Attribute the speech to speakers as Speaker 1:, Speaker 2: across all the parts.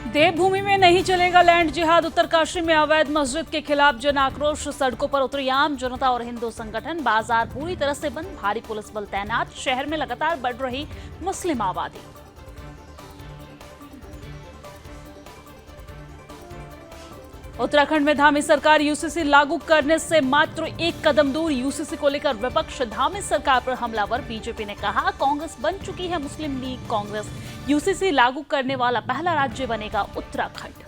Speaker 1: देवभूमि में नहीं चलेगा लैंड जिहाद। उत्तरकाशी में अवैध मस्जिद के खिलाफ जन आक्रोश। सड़कों पर उतरी आम जनता और हिंदू संगठन। बाजार पूरी तरह से बंद, भारी पुलिस बल तैनात। शहर में लगातार बढ़ रही मुस्लिम आबादी। उत्तराखंड में धामी सरकार यूसीसी लागू करने से मात्र एक कदम दूर। यूसीसी को लेकर विपक्ष धामी सरकार पर हमलावर। बीजेपी ने कहा कांग्रेस बन चुकी है मुस्लिम लीग कांग्रेस। यूसीसी लागू करने वाला पहला राज्य बनेगा उत्तराखंड।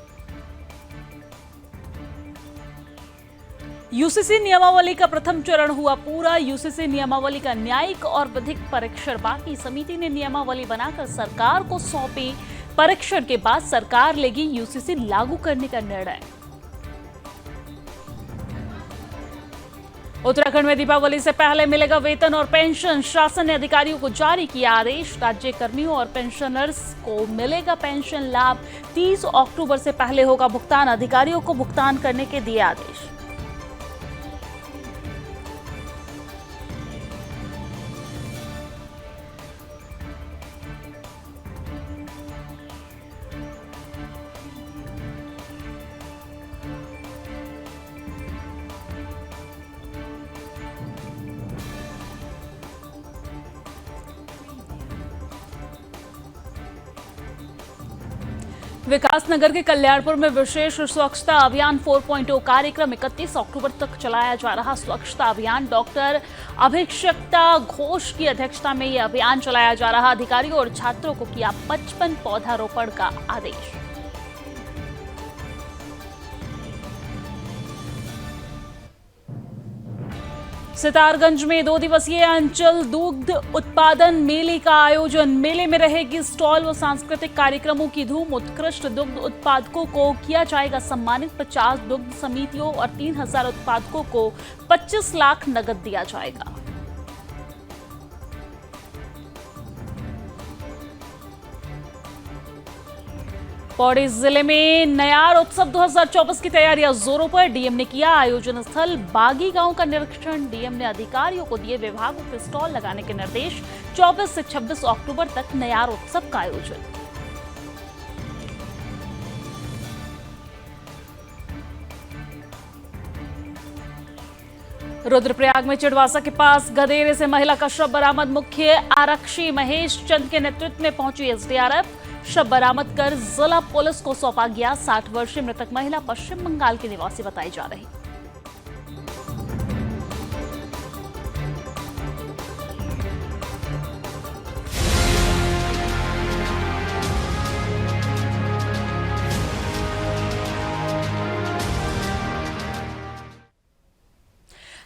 Speaker 1: यूसीसी नियमावली का प्रथम चरण हुआ पूरा। यूसीसी नियमावली का न्यायिक और विधिक परीक्षण बाकी। समिति ने नियमावली बनाकर सरकार को सौंपी। परीक्षण के बाद सरकार लेगी यूसीसी लागू करने का निर्णय। उत्तराखंड में दीपावली से पहले मिलेगा वेतन और पेंशन। शासन ने अधिकारियों को जारी किया आदेश। राज्य कर्मियों और पेंशनर्स को मिलेगा पेंशन लाभ। 30 अक्टूबर से पहले होगा भुगतान। अधिकारियों को भुगतान करने के दिए आदेश। विकासनगर के कल्याणपुर में विशेष स्वच्छता अभियान 4.0 कार्यक्रम 31 अक्टूबर तक चलाया जा रहा स्वच्छता अभियान। डॉक्टर अभिषेक्ता घोष की अध्यक्षता में यह अभियान चलाया जा रहा। अधिकारियों और छात्रों को किया 55 पौधारोपण का आदेश। सितारगंज में 2 दिवसीय अंचल दुग्ध उत्पादन मेले का आयोजन। मेले में रहेगी स्टॉल व सांस्कृतिक कार्यक्रमों की धूम। उत्कृष्ट दुग्ध उत्पादकों को किया जाएगा सम्मानित। 50 दुग्ध समितियों और 3000 उत्पादकों को 25 लाख नगद दिया जाएगा। पौड़ी जिले में नयार उत्सव 2024 की तैयारियां जोरों पर। डीएम ने किया आयोजन स्थल बागी गांव का निरीक्षण। डीएम ने अधिकारियों को दिए विभागों के स्टॉल लगाने के निर्देश। 24 से 26 अक्टूबर तक नयार उत्सव का आयोजन। रुद्रप्रयाग में चिड़वासा के पास गधेरे से महिला का शव बरामद। मुख्य आरक्षी महेश चंद के नेतृत्व में पहुंची एसडीआरएफ। शव बरामद कर जिला पुलिस को सौंपा गया। 60 वर्षीय मृतक महिला पश्चिम बंगाल की निवासी बताई जा रही।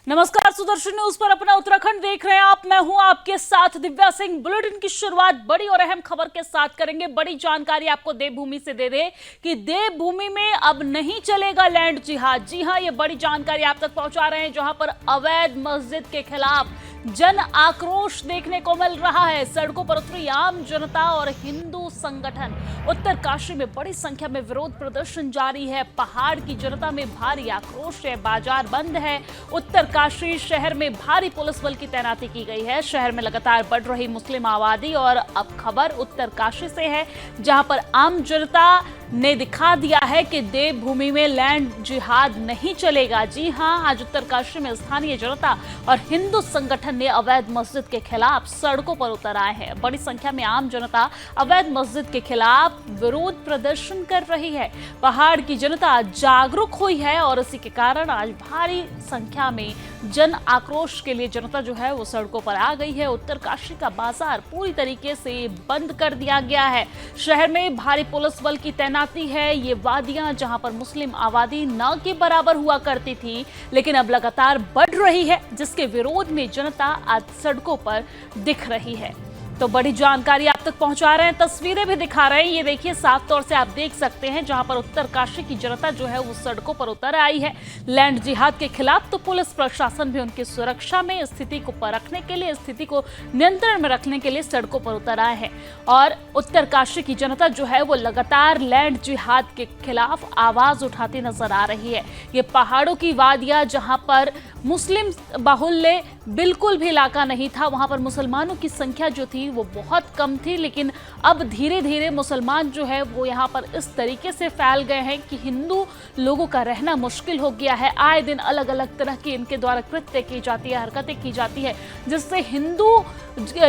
Speaker 1: नमस्कार, सुदर्शन न्यूज पर अपना उत्तराखंड देख रहे हैं आप। मैं हूं आपके साथ दिव्या सिंह। बुलेटिन की शुरुआत बड़ी और अहम खबर के साथ करेंगे। बड़ी जानकारी आपको देवभूमि से दे दे कि देवभूमि में अब नहीं चलेगा लैंड जिहाद। जी हां, ये बड़ी जानकारी आप तक पहुंचा रहे हैं, जहां पर अवैध मस्जिद के खिलाफ जन आक्रोश देखने को मिल रहा है। सड़कों पर उतरी आम जनता और हिंदू संगठन। उत्तरकाशी में बड़ी संख्या में विरोध प्रदर्शन जारी है। पहाड़ की जनता में भारी आक्रोश है। बाजार बंद है। उत्तरकाशी शहर में भारी पुलिस बल की तैनाती की गई है। शहर में लगातार बढ़ रही मुस्लिम आबादी। और अब खबर उत्तरकाशी से है, जहां पर आम जनता ने दिखा दिया है कि देवभूमि में लैंड जिहाद नहीं चलेगा। जी हां, आज उत्तरकाशी में स्थानीय जनता और हिंदू संगठन ने अवैध मस्जिद के खिलाफ सड़कों पर उतर आए हैं। बड़ी संख्या में आम जनता अवैध मस्जिद के खिलाफ विरोध प्रदर्शन कर रही है। पहाड़ की जनता जागरूक हुई है और इसी के कारण आज भारी संख्या में जन आक्रोश के लिए जनता जो है वो सड़कों पर आ गई है। उत्तरकाशी का बाजार पूरी तरीके से बंद कर दिया गया है। शहर में भारी पुलिस बल की तैनाती है। ये वादियां जहां पर मुस्लिम आबादी न के बराबर हुआ करती थी, लेकिन अब लगातार बढ़ रही है, जिसके विरोध में जनता आज सड़कों पर दिख रही है। तो बड़ी जानकारी आप तक पहुंचा रहे हैं, तस्वीरें भी दिखा रहे हैं। ये देखिए, साफ तौर से आप देख सकते हैं, जहां पर उत्तरकाशी की जनता जो है वो सड़कों पर उतर आई है लैंड जिहाद के खिलाफ। तो पुलिस प्रशासन भी उनकी सुरक्षा में स्थिति को परखने के लिए, स्थिति को नियंत्रण में रखने के लिए सड़कों पर उतर आए हैं। और उत्तरकाशी की जनता जो है वो लगातार लैंड जिहाद के खिलाफ आवाज उठाती नजर आ रही है। ये पहाड़ों की वादियां जहां पर मुस्लिम बाहुल्य बिल्कुल भी इलाका नहीं था, वहां पर मुसलमानों की संख्या जो थी वो बहुत कम थी, थी, लेकिन अब धीरे धीरे मुसलमान जो है वो यहाँ पर इस तरीके से फैल गए हैं कि हिंदू लोगों का रहना मुश्किल हो गया है। आए दिन अलग अलग तरह की इनके द्वारा कृत्य की जाती है, हरकतें की जाती है, जिससे हिंदू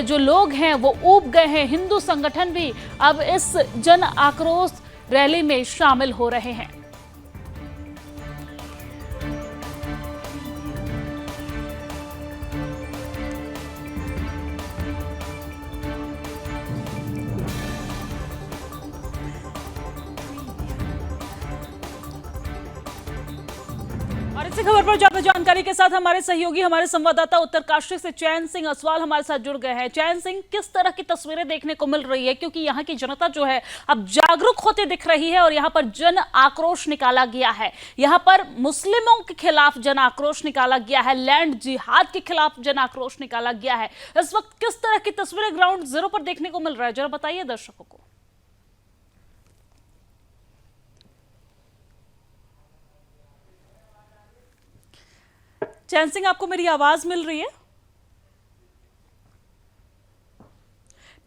Speaker 1: जो लोग हैं वो ऊब गए हैं। हिंदू संगठन भी अब इस जन आक्रोश रैली में शामिल हो रहे हैं। और इसी खबर पर ज्यादा जानकारी के साथ हमारे सहयोगी, हमारे संवाददाता उत्तरकाशी से चैन सिंह असवाल हमारे साथ जुड़ गए हैं। चैन सिंह, किस तरह की तस्वीरें देखने को मिल रही है, क्योंकि यहाँ की जनता जो है अब जागरूक होते दिख रही है और यहाँ पर जन आक्रोश निकाला गया है। यहाँ पर मुस्लिमों के खिलाफ जन आक्रोश निकाला गया है, लैंड जिहाद के खिलाफ जन आक्रोश निकाला गया है। इस वक्त किस तरह की तस्वीरें ग्राउंड जीरो पर देखने को मिल रहा है, जरा बताइए दर्शकों को। चैन सिंह, आपको मेरी आवाज मिल रही है?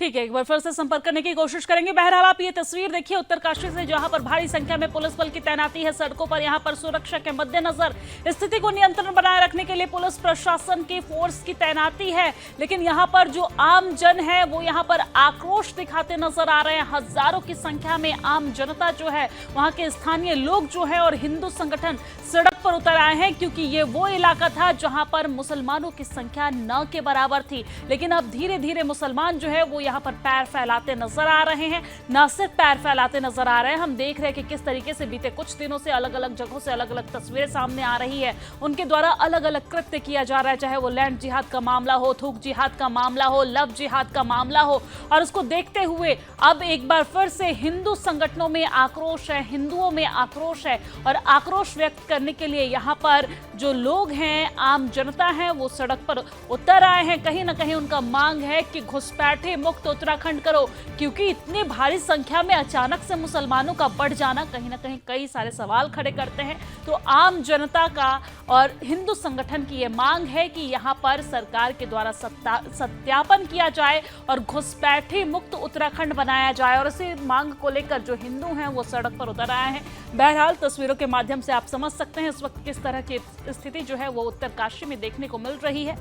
Speaker 1: ठीक है, एक बार फिर से संपर्क करने की कोशिश करेंगे। बहरहाल आप ये तस्वीर देखिए उत्तरकाशी से, जहां पर भारी संख्या में पुलिस बल की तैनाती है सड़कों पर। यहां पर सुरक्षा के मद्देनजर स्थिति को नियंत्रण बनाए रखने के लिए पुलिस प्रशासन की फोर्स की तैनाती है, लेकिन यहां पर जो आम जन है वो यहां पर आक्रोश दिखाते नजर आ रहे हैं। हजारों की संख्या में आम जनता जो है, वहां के स्थानीय लोग जो है और हिंदू संगठन सड़क पर उतर आए हैं, क्योंकि ये वो इलाका था जहां पर मुसलमानों की संख्या न के बराबर थी। लेकिन अब धीरे धीरे मुसलमान जो है वो यहाँ पर पैर फैलाते नजर आ रहे हैं। न सिर्फ पैर फैलाते नजर आ रहे हैं, हम देख रहे हैं कि किस तरीके से बीते कुछ दिनों से अलग अलग जगहों से अलग अलग तस्वीरें सामने आ रही है। उनके द्वारा अलग अलग कृत्य किया जा रहा है, चाहे वो लैंड जिहाद का मामला हो, थूक जिहाद का मामला हो, लव जिहाद का मामला हो। और उसको देखते हुए अब एक बार फिर से हिंदू संगठनों में आक्रोश है, हिंदुओं में आक्रोश है, और आक्रोश व्यक्त करने के लिए यहाँ पर जो लोग हैं, आम जनता है, वो सड़क पर उतर आए हैं। कहीं ना कहीं उनका मांग है कि घुसपैठे मुक्त उत्तराखंड करो, क्योंकि इतनी भारी संख्या में अचानक से मुसलमानों का बढ़ जाना कहीं ना कहीं कई सारे सवाल खड़े करते हैं। तो आम जनता का और हिंदू संगठन की यह मांग है कि यहाँ पर सरकार के द्वारा सत्यापन किया जाए और घुसपैठे मुक्त उत्तराखंड बनाया जाए। और इसी मांग को लेकर जो हिंदू हैं वो सड़क पर उतर आए हैं। बहरहाल तस्वीरों के माध्यम से आप समझ सकते हैं इस वक्त किस तरह की स्थिति जो है वो उत्तरकाशी में देखने को मिल रही है।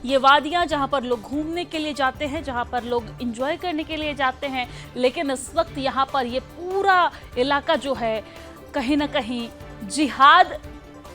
Speaker 1: ये वादियां जहां पर लोग घूमने के लिए जाते हैं, जहां पर लोग एंजॉय करने के लिए जाते हैं, लेकिन इस वक्त यहां पर ये पूरा इलाका जो है कहीं ना कहीं जिहाद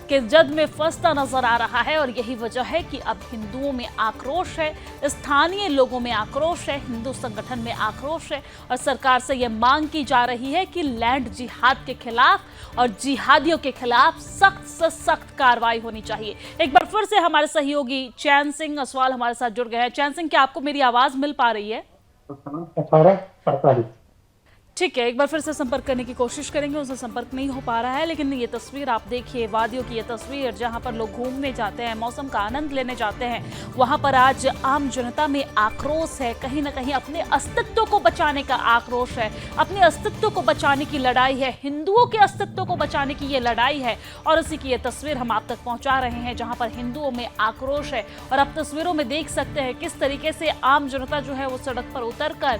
Speaker 1: के जद में फंसता नजर आ रहा है। और यही वजह है कि अब हिंदुओं में आक्रोश है, स्थानीय लोगों में आक्रोश है, हिंदू संगठन में आक्रोश है, और सरकार से यह मांग की जा रही है कि लैंड जिहाद के खिलाफ और जिहादियों के खिलाफ सख्त से सख्त कार्रवाई होनी चाहिए। एक बार फिर से हमारे सहयोगी चैन सिंह असवाल हमारे साथ जुड़ गए हैं। चैन सिंह, क्या आपको मेरी आवाज मिल पा रही है? ठीक है, एक बार फिर से संपर्क करने की कोशिश करेंगे, उनसे संपर्क नहीं हो पा रहा है। लेकिन ये तस्वीर आप देखिए, वादियों की ये तस्वीर जहां पर लोग घूमने जाते हैं, मौसम का आनंद लेने जाते हैं, वहां पर आज आम जनता में आक्रोश है। कहीं ना कहीं अपने अस्तित्व को बचाने का आक्रोश है, अपने अस्तित्व को बचाने की लड़ाई है, हिंदुओं के अस्तित्व को बचाने की ये लड़ाई है। और इसी की ये तस्वीर हम आप तक पहुंचा रहे हैं जहां पर हिंदुओं में आक्रोश है। और आप तस्वीरों में देख सकते हैं किस तरीके से आम जनता जो है वो सड़क पर उतरकर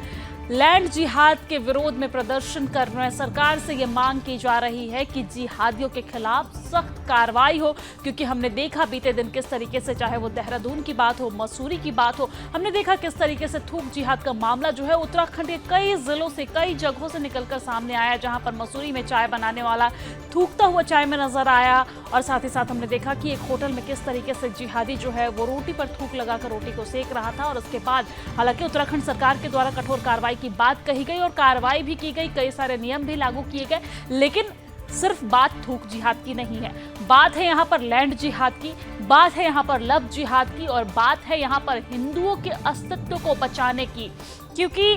Speaker 1: लैंड जिहाद के विरोध में प्रदर्शन कर रहे हैं। सरकार से ये मांग की जा रही है कि जिहादियों के खिलाफ सख्त कार्रवाई हो, क्योंकि हमने देखा बीते दिन किस तरीके से, चाहे वो देहरादून की बात हो, मसूरी की बात हो, हमने देखा किस तरीके से थूक जिहाद का मामला जो है उत्तराखंड के कई जिलों से, कई जगहों से निकलकर सामने आया, जहां पर मसूरी में चाय बनाने वाला थूकता हुआ चाय में नजर आया। और साथ ही साथ हमने देखा कि एक होटल में किस तरीके से जिहादी जो है वो रोटी पर थूक लगाकर रोटी को सेक रहा था। और उसके बाद हालांकि उत्तराखंड सरकार के द्वारा कठोर कार्रवाई की बात कही गई और कार्रवाई भी की गई, कई सारे नियम भी लागू किए गए, लेकिन सिर्फ बात थूक जिहाद की नहीं है। बात है यहाँ पर लैंड जिहाद की, बात है यहाँ पर लव जिहाद की, और बात है यहाँ पर हिंदुओं के अस्तित्व को बचाने की। क्योंकि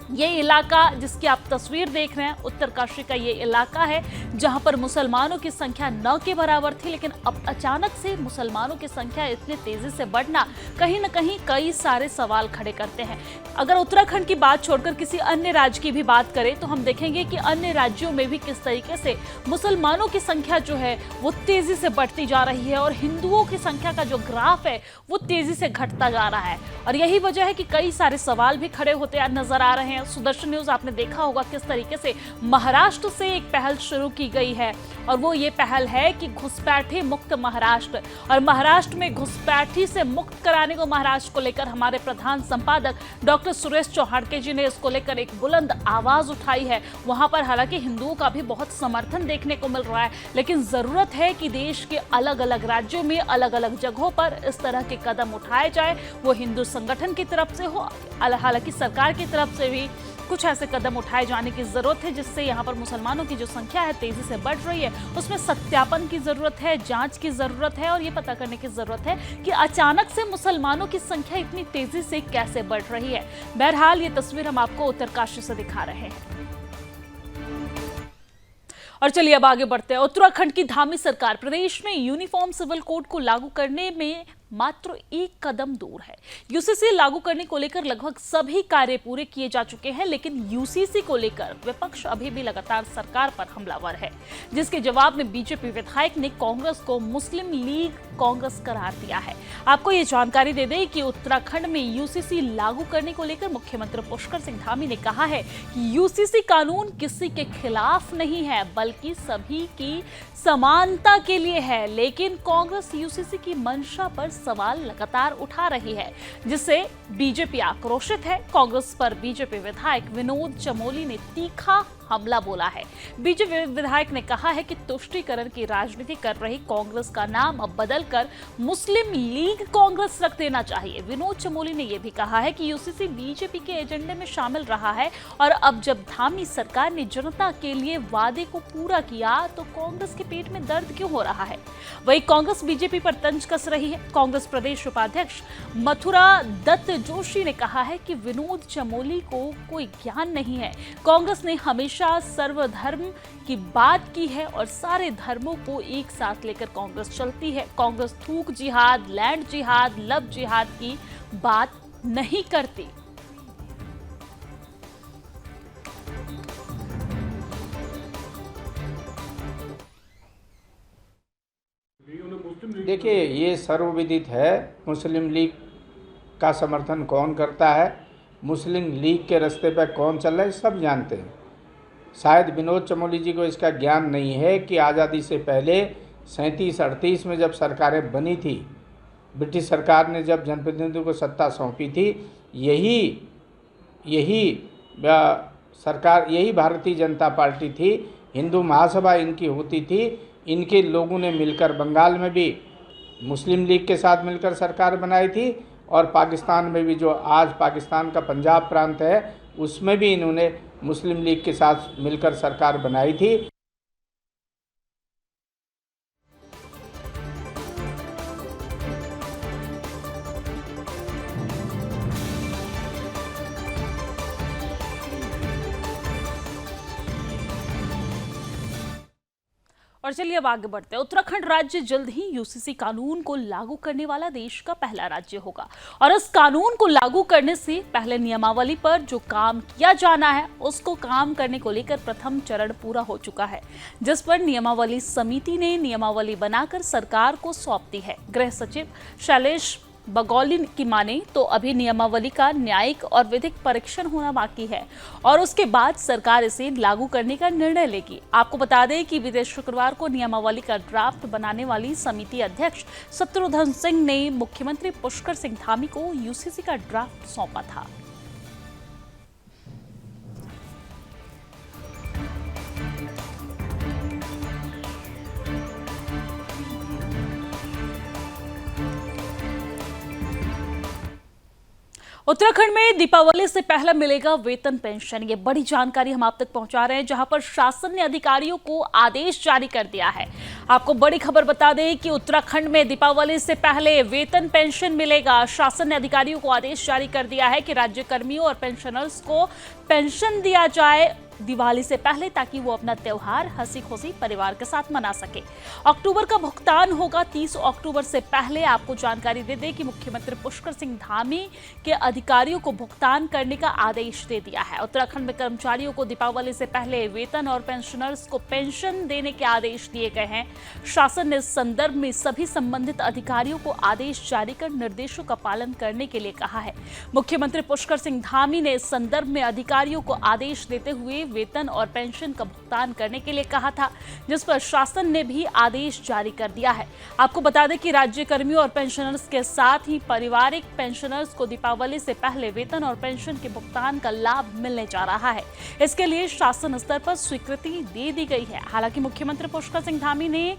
Speaker 1: ये इलाका जिसकी आप तस्वीर देख रहे हैं, उत्तरकाशी का ये इलाका है जहां पर मुसलमानों की संख्या न के बराबर थी, लेकिन अब अचानक से मुसलमानों की संख्या इतनी तेजी से बढ़ना कहीं न कहीं कई सारे सवाल खड़े करते हैं। अगर उत्तराखंड की बात छोड़कर किसी अन्य राज्य की भी बात करें तो हम देखेंगे कि अन्य राज्यों में भी किस तरीके से मुसलमानों की संख्या जो है वो तेजी से बढ़ती जा रही है और हिंदुओं की संख्या का जो ग्राफ है वो तेजी से घटता जा रहा है। और यही वजह है कि कई सारे सवाल भी खड़े होते नजर आ रहे हैं। सुदर्शन न्यूज आपने देखा होगा किस तरीके से महाराष्ट्र से एक पहल शुरू की गई है और वो ये पहल है कि घुसपैठी मुक्त महाराष्ट्र। और महाराष्ट्र में घुसपैठी से मुक्त कराने को महाराष्ट्र को लेकर हमारे प्रधान संपादक डॉक्टर सुरेश चौहाड़के जी ने इसको लेकर एक बुलंद आवाज उठाई है। वहां पर हालांकि हिंदुओं का भी बहुत समर्थन देखने को मिल रहा है, लेकिन जरूरत है कि देश के अलग अलग राज्यों में अलग अलग जगहों पर इस तरह के कदम उठाए जाए। वो हिंदू संगठन की तरफ से हो, हालांकि सरकार की तरफ से भी कुछ ऐसे कदम उठाए जाने की जरूरत है जिससे यहाँ पर मुसलमानों की जो संख्या है तेजी से बढ़ रही है उसमें सत्यापन की जरूरत है, जांच की जरूरत है और ये पता करने की जरूरत है कि अचानक से मुसलमानों की संख्या इतनी तेजी से कैसे बढ़ रही है। बहरहाल ये तस्वीर हम आपको उत्तरकाशी से दिखा रहे हैं। और चलिए अब आगे बढ़ते हैं। उत्तराखंड की धामी सरकार प्रदेश में यूनिफॉर्म सिविल कोड को लागू करने में मात्र एक कदम दूर है। यूसीसी लागू करने को लेकर लगभग सभी कार्य पूरे किए जा चुके हैं, लेकिन यूसीसी को लेकर विपक्ष अभी भी लगातार सरकार पर हमलावर है, जिसके जवाब में बीजेपी विधायक ने कांग्रेस को मुस्लिम लीग कांग्रेस करार दिया है। आपको ये जानकारी दे दें कि उत्तराखंड में यूसीसी लागू करने को लेकर मुख्यमंत्री पुष्कर सिंह धामी ने कहा है कि यूसीसी कानून किसी के खिलाफ नहीं है बल्कि सभी की समानता के लिए है, लेकिन कांग्रेस यूसीसी की मंशा पर सवाल लगातार उठा रही है, जिससे बीजेपी आक्रोशित है। कांग्रेस पर बीजेपी विधायक विनोद चमोली ने तीखा हमला बोला है। बीजेपी विधायक ने कहा है कि तुष्टीकरण की राजनीति कर रही कांग्रेस का नाम अब बदलकर मुस्लिम लीग कांग्रेस रख देना चाहिए। विनोद चमोली ने यह भी कहा है कि यूसीसी बीजेपी के एजेंडे में शामिल रहा है और अब जब धामी सरकार ने जनता के लिए वादे को पूरा किया तो कांग्रेस के पेट में दर्द क्यों हो रहा है। वही कांग्रेस बीजेपी पर तंज कस रही है। कांग्रेस प्रदेश उपाध्यक्ष मथुरा दत्त जोशी ने कहा है कि विनोद चमोली को कोई ज्ञान नहीं है। कांग्रेस ने हमेशा सर्वधर्म की बात की है और सारे धर्मों को एक साथ लेकर कांग्रेस चलती है। कांग्रेस थूक जिहाद, लैंड जिहाद, लव जिहाद की बात नहीं करती।
Speaker 2: देखिए, ये सर्वविदित है मुस्लिम लीग का समर्थन कौन करता है, मुस्लिम लीग के रास्ते पर कौन चल रहा है, सब जानते हैं। शायद विनोद चमोली जी को इसका ज्ञान नहीं है कि आज़ादी से पहले 37-38 में जब सरकारें बनी थी, ब्रिटिश सरकार ने जब जनप्रतिनिधियों को सत्ता सौंपी थी, यही सरकार, यही भारतीय जनता पार्टी थी। हिंदू महासभा इनकी होती थी। इनके लोगों ने मिलकर बंगाल में भी मुस्लिम लीग के साथ मिलकर सरकार बनाई थी और पाकिस्तान में भी, जो आज पाकिस्तान का पंजाब प्रांत है, उसमें भी इन्होंने मुस्लिम लीग के साथ मिलकर सरकार बनाई थी।
Speaker 1: और चलिए अब आगे बढ़ते हैं। उत्तराखंड राज्य जल्द ही यूसीसी कानून को लागू करने वाला देश का पहला राज्य होगा और इस कानून को लागू करने से पहले नियमावली पर जो काम किया जाना है उसको काम करने को लेकर प्रथम चरण पूरा हो चुका है, जिस पर नियमावली समिति ने नियमावली बनाकर सरकार को सौंप दी है। गृह सचिव शैलेश बगौली की माने तो अभी नियमावली का न्यायिक और विधिक परीक्षण होना बाकी है और उसके बाद सरकार इसे लागू करने का निर्णय लेगी। आपको बता दें कि बीते शुक्रवार को नियमावली का ड्राफ्ट बनाने वाली समिति अध्यक्ष शत्रुघ्न सिंह ने मुख्यमंत्री पुष्कर सिंह धामी को यूसीसी का ड्राफ्ट सौंपा था। उत्तराखंड में दीपावली से पहले मिलेगा वेतन पेंशन। ये बड़ी जानकारी हम आप तक पहुंचा रहे हैं, जहां पर शासन ने अधिकारियों को आदेश जारी कर दिया है। आपको बड़ी खबर बता दें कि उत्तराखंड में दीपावली से पहले वेतन पेंशन मिलेगा। शासन ने अधिकारियों को आदेश जारी कर दिया है कि राज्य कर्मियों और पेंशनर्स को पेंशन दिया जाए दिवाली से पहले, ताकि वो अपना त्योहार हंसी खुशी परिवार के साथ मना सके। अक्टूबर का भुगतान होगा 30 अक्टूबर से पहले। आपको जानकारी दे दें कि मुख्यमंत्री पुष्कर सिंह धामी के अधिकारियों को भुगतान करने का आदेश दे दिया है। उत्तराखंड में कर्मचारियों को दीपावली से पहले वेतन और पेंशनर्स को पेंशन देने के आदेश दिए गए हैं। शासन ने इस संदर्भ में सभी संबंधित अधिकारियों को आदेश जारी कर निर्देशों का पालन करने के लिए कहा है। मुख्यमंत्री पुष्कर सिंह धामी ने इस संदर्भ में अधिकारियों को आदेश देते हुए वेतन और पेंशन का भुगतान करने के लिए कहा था, जिस पर शासन ने भी आदेश जारी कर दिया है। आपको बता दें कि राज्य कर्मियों और पेंशनर्स के साथ ही पारिवारिक पेंशनर्स को दीपावली से पहले वेतन और पेंशन के भुगतान का लाभ मिलने जा रहा है। इसके लिए शासन स्तर पर स्वीकृति दे दी गई है। हालांकि मुख्यमंत्री पुष्कर सिंह धामी ने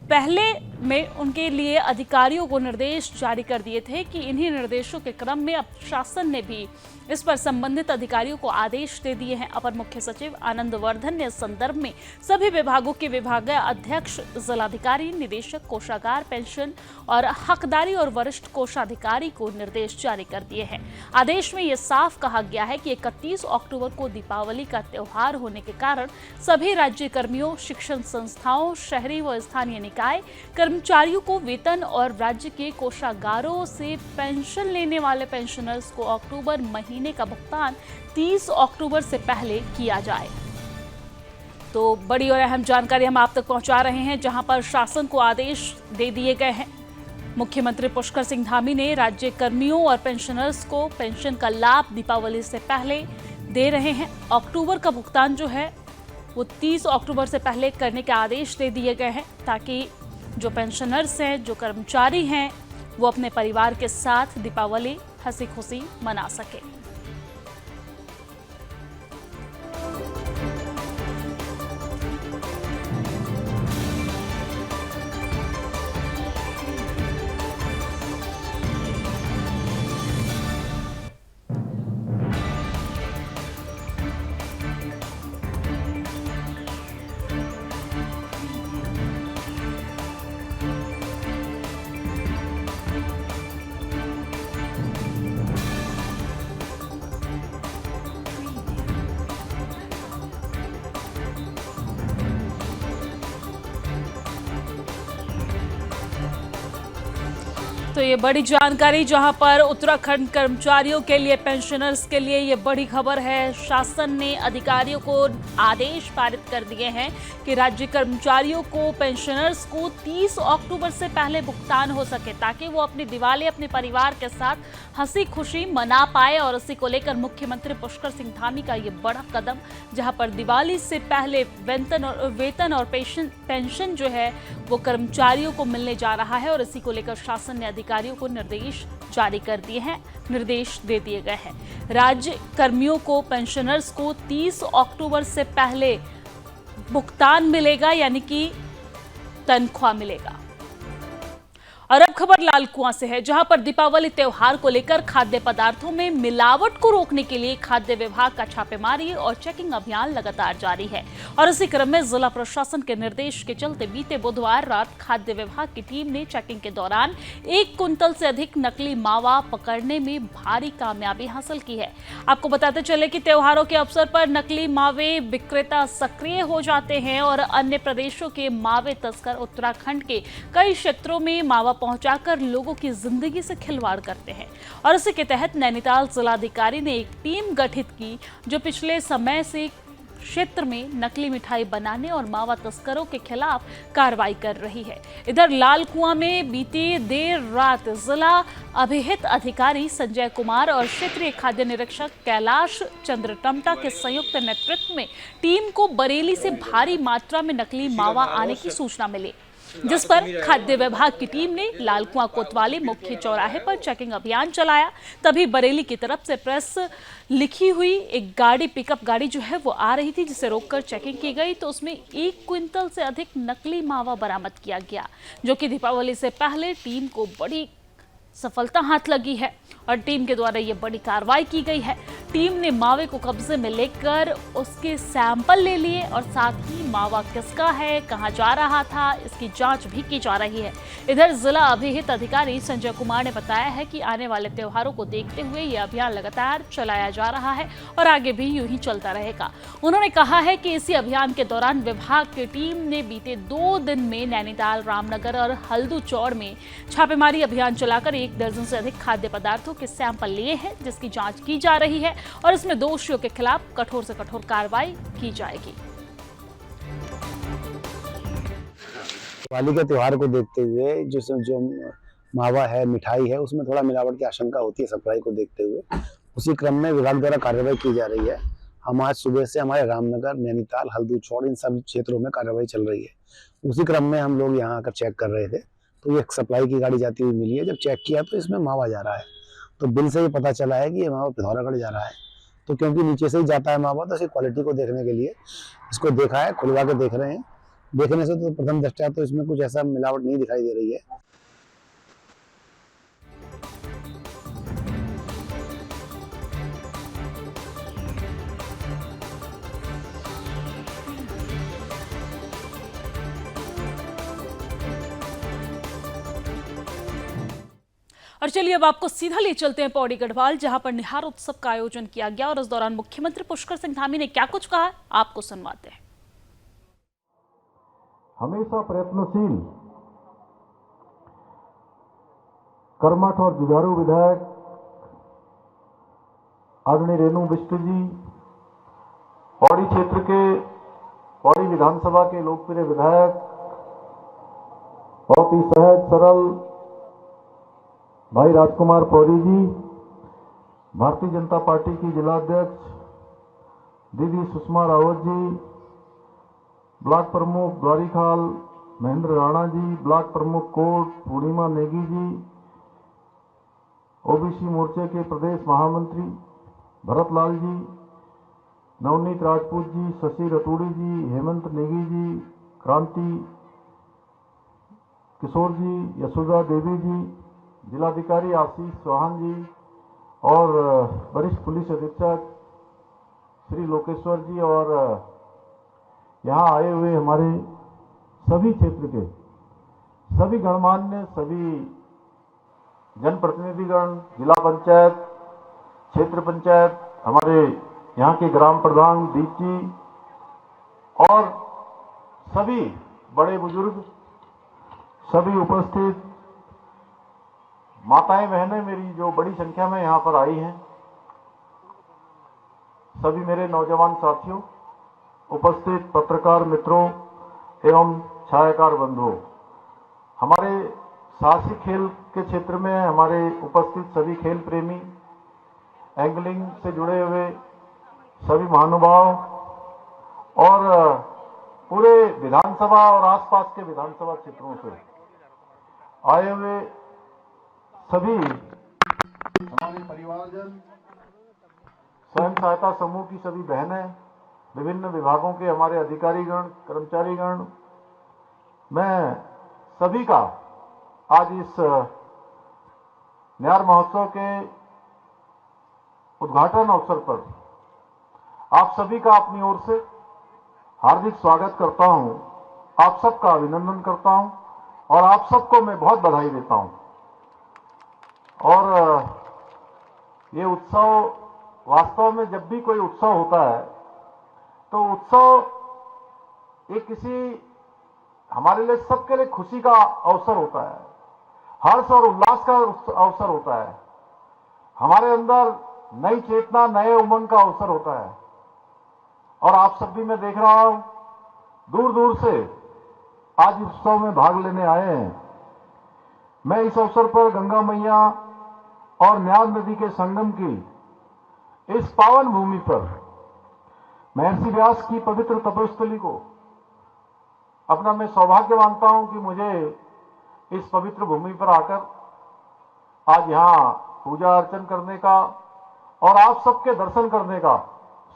Speaker 1: पहले में उनके लिए अधिकारियों को निर्देश जारी कर दिए थे कि इन्हीं निर्देशों के क्रम में अब शासन ने भी इस पर संबंधित अधिकारियों को आदेश दे दिए हैं। अपर मुख्य सचिव आनंद वर्धन ने इस संदर्भ में सभी विभागों के विभागीय अध्यक्ष, जिलाधिकारी, निदेशक, कोषागार, पेंशन और हकदारी और वरिष्ठ कोषाधिकारी को निर्देश जारी कर दिए हैं। आदेश में यह साफ कहा गया है कि 31 अक्टूबर को दीपावली का त्योहार होने के कारण सभी राज्य कर्मियों, शिक्षण संस्थाओं, शहरी व स्थानीय निकाय कर्मचारियों को वेतन और राज्य के कोषागारों से पेंशन लेने वाले पेंशनर्स को अक्टूबर महीने का भुगतान 30 अक्टूबर से पहले किया जाए। तो बड़ी और अहम जानकारी हम आप तक पहुंचा रहे हैं, जहां पर शासन को आदेश दे दिए गए हैं। मुख्यमंत्री पुष्कर सिंह धामी ने राज्य कर्मियों और पेंशनर्स को पेंशन का लाभ दीपावली से पहले दे रहे हैं। अक्टूबर का भुगतान जो है वो 30 अक्टूबर से पहले करने के आदेश दे दिए गए हैं, ताकि जो पेंशनर्स हैं, जो कर्मचारी हैं, वो अपने परिवार के साथ दीपावली हंसी खुशी मना सके। तो ये बड़ी जानकारी, जहां पर उत्तराखंड कर्मचारियों के लिए, पेंशनर्स के लिए ये बड़ी खबर है। शासन ने अधिकारियों को आदेश पारित कर दिए हैं कि राज्य कर्मचारियों को, पेंशनर्स को 30 अक्टूबर से पहले भुगतान हो सके, ताकि वो अपनी दिवाली अपने परिवार के साथ हंसी खुशी मना पाए। और इसी को लेकर मुख्यमंत्री पुष्कर सिंह धामी का ये बड़ा कदम, जहां पर दिवाली से पहले वेतन और पेंशन जो है वो कर्मचारियों को मिलने जा रहा है। और इसी को लेकर शासन ने अधिकारियों को निर्देश जारी कर दिए हैं, निर्देश दे दिए गए हैं। राज्य कर्मियों को, पेंशनर्स को 30 अक्टूबर से पहले भुगतान मिलेगा, यानी कि तनख्वाह मिलेगा। और अब खबर लाल कुआं से है, जहां पर दीपावली त्योहार को लेकर खाद्य पदार्थों में मिलावट को रोकने के लिए खाद्य विभाग का छापेमारी और चेकिंग अभियान लगातार जारी है। और इसी क्रम में जिला प्रशासन के निर्देश के चलते बीते बुधवार रात खाद्य विभाग की टीम ने चेकिंग के दौरान 1 कुंतल से अधिक नकली मावा पकड़ने में भारी कामयाबी हासिल की है। आपको बताते चले कि त्योहारों के अवसर पर नकली मावे विक्रेता सक्रिय हो जाते हैं और अन्य प्रदेशों के मावे तस्कर उत्तराखंड के कई क्षेत्रों में मावा पहुंचाकर लोगों की जिंदगी से खिलवाड़ करते हैं। और इसी के तहत नैनीताल जिलाधिकारी ने एक टीम गठित की, जो पिछले समय से क्षेत्र में नकली मिठाई बनाने और मावा तस्करों के खिलाफ कार्रवाई कर रही है। इधर लाल कुआं में बीती देर रात जिला अभिहित अधिकारी संजय कुमार और क्षेत्रीय खाद्य निरीक्षक कैलाश चंद्र टमटा के संयुक्त नेतृत्व में टीम को बरेली से भारी मात्रा में नकली मावा आने की सूचना मिली, जिस पर खाद्य विभाग की टीम ने लाल कुआं कोतवाली मुख्य चौराहे पर चेकिंग अभियान चलाया। तभी बरेली की तरफ से प्रेस लिखी हुई एक गाड़ी, पिकअप गाड़ी जो है वो आ रही थी, जिसे रोककर चेकिंग की गई तो उसमें 1 क्विंटल से अधिक नकली मावा बरामद किया गया, जो कि दीपावली से पहले टीम को बड़ी सफलता हाथ लगी है और टीम के द्वारा ये बड़ी कार्रवाई की गई है। टीम ने मावे को कब्जे में लेकर उसके सैंपल ले लिए और साथ ही मावा किसका है, कहां जा रहा था, इसकी जांच भी की जा रही है। इधर जिला अभिहित अधिकारी संजय कुमार ने बताया है कि आने वाले त्योहारों को देखते हुए ये अभियान लगातार चलाया जा रहा है और आगे भी यूं ही चलता रहेगा। उन्होंने कहा है कि इसी अभियान के दौरान विभाग की टीम ने बीते 2 दिन में नैनीताल, रामनगर और हल्दूचौड़ में छापेमारी अभियान चलाकर 1 दर्जन से अधिक खाद्य पदार्थों के सैंपल लिए हैं, जिसकी जांच की जा रही है और इसमें दोषियों के खिलाफ कठोर से कठोर कार्रवाई की जाएगी।
Speaker 3: दिवाली के त्योहार को देखते हुए जो मावा है, मिठाई है, उसमें थोड़ा मिलावट की आशंका होती है सप्लाई को देखते हुए। उसी क्रम में विभाग द्वारा कार्रवाई की जा रही है। हम आज सुबह से हमारे रामनगर, नैनीताल, हल्दूचौड़ इन सभी क्षेत्रों में कार्रवाई चल रही है। उसी क्रम में हम लोग यहाँ आकर चेक कर रहे थे तो ये सप्लाई की गाड़ी जाती हुई मिली है। जब चेक किया तो इसमें मावा जा रहा है, तो बिल से ये पता चला है कि ये मावा पिथौरागढ़ जा रहा है। तो क्योंकि नीचे से ही जाता है मावा, तो इसकी क्वालिटी को देखने के लिए इसको देखा है, खुलवा के देख रहे हैं। देखने से तो प्रथम दृष्टया तो इसमें कुछ ऐसा मिलावट नहीं दिखाई दे रही है।
Speaker 1: और चलिए अब आपको सीधा ले चलते हैं पौड़ी गढ़वाल, जहां पर निहार उत्सव का आयोजन किया गया और इस दौरान मुख्यमंत्री पुष्कर सिंह धामी ने क्या कुछ कहा, आपको सुनवाते हैं।
Speaker 4: हमेशा प्रयत्नशील, कर्मठ और जुझारू विधायक आदरणीय रेणु बिष्ट जी, पौड़ी क्षेत्र के, पौड़ी विधानसभा के लोकप्रिय विधायक, बहुत ही सहज सरल भाई राजकुमार पौरी जी, भारतीय जनता पार्टी की जिलाध्यक्ष दीदी सुषमा रावत जी, ब्लॉक प्रमुख द्वारीखाल महेंद्र राणा जी, ब्लॉक प्रमुख कोट पूर्णिमा नेगी जी, ओबीसी मोर्चे के प्रदेश महामंत्री भरतलाल जी, नवनीत राजपूत जी, शशि रतूड़ी जी, हेमंत नेगी जी, क्रांति किशोर जी, यशोदा देवी जी, जिलाधिकारी आशीष चौहान जी और वरिष्ठ पुलिस अधीक्षक श्री लोकेश्वर जी और यहाँ आए हुए हमारे सभी क्षेत्र के सभी गणमान्य, सभी जनप्रतिनिधिगण, जिला पंचायत, क्षेत्र पंचायत, हमारे यहाँ के ग्राम प्रधान दीप जी और सभी बड़े बुजुर्ग, सभी उपस्थित माताएं बहनें मेरी जो बड़ी संख्या में यहाँ पर आई हैं, सभी मेरे नौजवान साथियों, उपस्थित पत्रकार मित्रों एवं छायाकार बंधुओं, हमारे साहसिक खेल के क्षेत्र में हमारे उपस्थित सभी खेल प्रेमी, एंगलिंग से जुड़े हुए सभी महानुभाव और पूरे विधानसभा और आसपास के विधानसभा क्षेत्रों से आए हुए सभी हमारे परिवारजन, स्वयं सहायता समूह की सभी बहनें, विभिन्न विभागों के हमारे अधिकारीगण, कर्मचारीगण, मैं सभी का आज इस निहार महोत्सव के उद्घाटन अवसर पर आप सभी का अपनी ओर से हार्दिक स्वागत करता हूं, आप सबका अभिनंदन करता हूं और आप सबको मैं बहुत बधाई देता हूं। और ये उत्सव वास्तव में जब भी कोई उत्सव होता है तो उत्सव एक किसी हमारे लिए, सबके लिए खुशी का अवसर होता है, हर्ष और उल्लास का अवसर होता है, हमारे अंदर नई चेतना, नए उमंग का अवसर होता है। और आप सब भी मैं देख रहा हूं दूर दूर से आज इस उत्सव में भाग लेने आए हैं। मैं इस अवसर पर गंगा मैया और न्याय नदी के संगम की इस पावन भूमि पर महर्षि व्यास की पवित्र तपस्थली को अपना मैं सौभाग्य मानता हूं कि मुझे इस पवित्र भूमि पर आकर आज यहां पूजा अर्चन करने का और आप सबके दर्शन करने का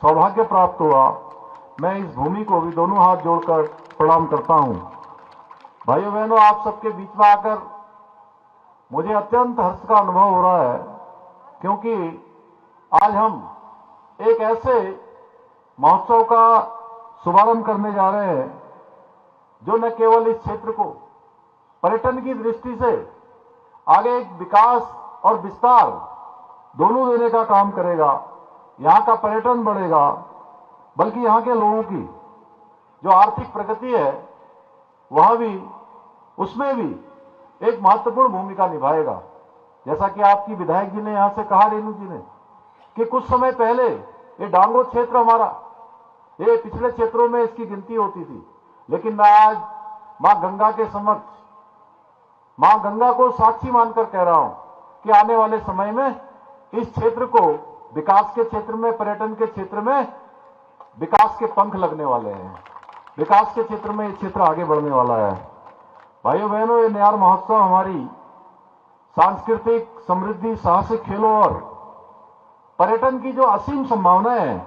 Speaker 4: सौभाग्य प्राप्त हुआ। मैं इस भूमि को भी दोनों हाथ जोड़कर प्रणाम करता हूं। भाइयों बहनों, आप सबके बीच में आकर मुझे अत्यंत हर्ष का अनुभव हो रहा है, क्योंकि आज हम एक ऐसे महोत्सव का शुभारंभ करने जा रहे हैं जो न केवल इस क्षेत्र को पर्यटन की दृष्टि से आगे एक विकास और विस्तार दोनों देने का काम करेगा, यहाँ का पर्यटन बढ़ेगा, बल्कि यहाँ के लोगों की जो आर्थिक प्रगति है वह भी, उसमें भी एक महत्वपूर्ण भूमिका निभाएगा। जैसा कि आपकी विधायक जी ने यहां से कहा, रेणु जी ने, कि कुछ समय पहले ये डांगो क्षेत्र हमारा, ये पिछले क्षेत्रों में इसकी गिनती होती थी, लेकिन मैं आज मां गंगा के समक्ष, मां गंगा को साक्षी मानकर कह रहा हूं कि आने वाले समय में इस क्षेत्र को विकास के क्षेत्र में, पर्यटन के क्षेत्र में विकास के पंख लगने वाले हैं। विकास के क्षेत्र में ये क्षेत्र आगे बढ़ने वाला है। भाइयों बहनों, ये न्यार महोत्सव हमारी सांस्कृतिक समृद्धि, साहसिक खेलों और पर्यटन की जो असीम संभावनाएं हैं,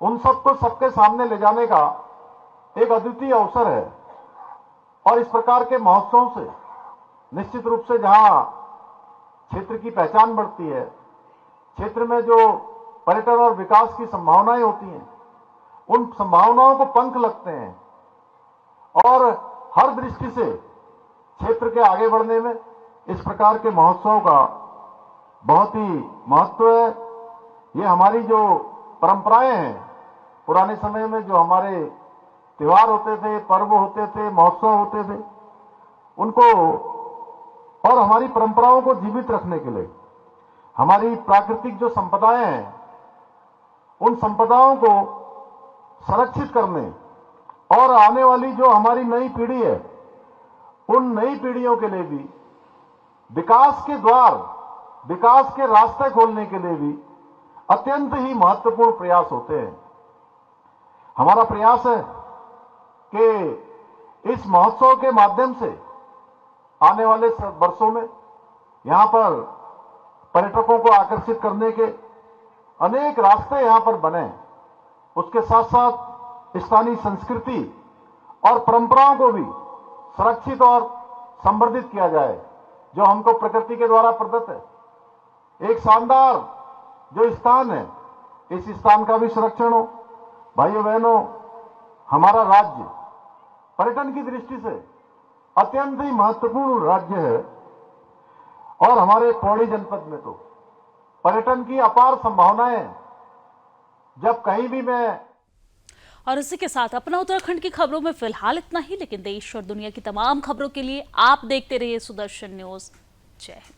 Speaker 4: उन सबको सबके सामने ले जाने का एक अद्वितीय अवसर है। और इस प्रकार के महोत्सवों से निश्चित रूप से जहां क्षेत्र की पहचान बढ़ती है, क्षेत्र में जो पर्यटन और विकास की संभावनाएं होती हैं, उन संभावनाओं को पंख लगते हैं और हर दृष्टि से क्षेत्र के आगे बढ़ने में इस प्रकार के महोत्सव का बहुत ही महत्व है। ये हमारी जो परंपराएं हैं, पुराने समय में जो हमारे त्योहार होते थे, पर्व होते थे, महोत्सव होते थे, उनको और हमारी परंपराओं को जीवित रखने के लिए हमारी प्राकृतिक जो संपदाएं हैं, उन संपदाओं को संरक्षित करने और आने वाली जो हमारी नई पीढ़ी है, उन नई पीढ़ियों के लिए भी विकास के द्वार, विकास के रास्ते खोलने के लिए भी अत्यंत ही महत्वपूर्ण प्रयास होते हैं। हमारा प्रयास है कि इस महोत्सव के माध्यम से आने वाले वर्षों में यहां पर पर्यटकों को आकर्षित करने के अनेक रास्ते यहां पर बने। उसके साथ साथ स्थानीय संस्कृति और परंपराओं को भी संरक्षित और संवर्धित किया जाए, जो हमको प्रकृति के द्वारा प्रदत्त है। एक शानदार जो स्थान है, इस स्थान का भी संरक्षण हो। भाइयों बहनों, हमारा राज्य पर्यटन की दृष्टि से अत्यंत ही महत्वपूर्ण राज्य है और हमारे पौड़ी जनपद में तो पर्यटन की अपार संभावनाएं हैं। जब कहीं भी मैं
Speaker 1: और इसी के साथ अपना उत्तराखंड की खबरों में फिलहाल इतना ही, लेकिन देश और दुनिया की तमाम खबरों के लिए आप देखते रहिए सुदर्शन न्यूज। जय हिंद।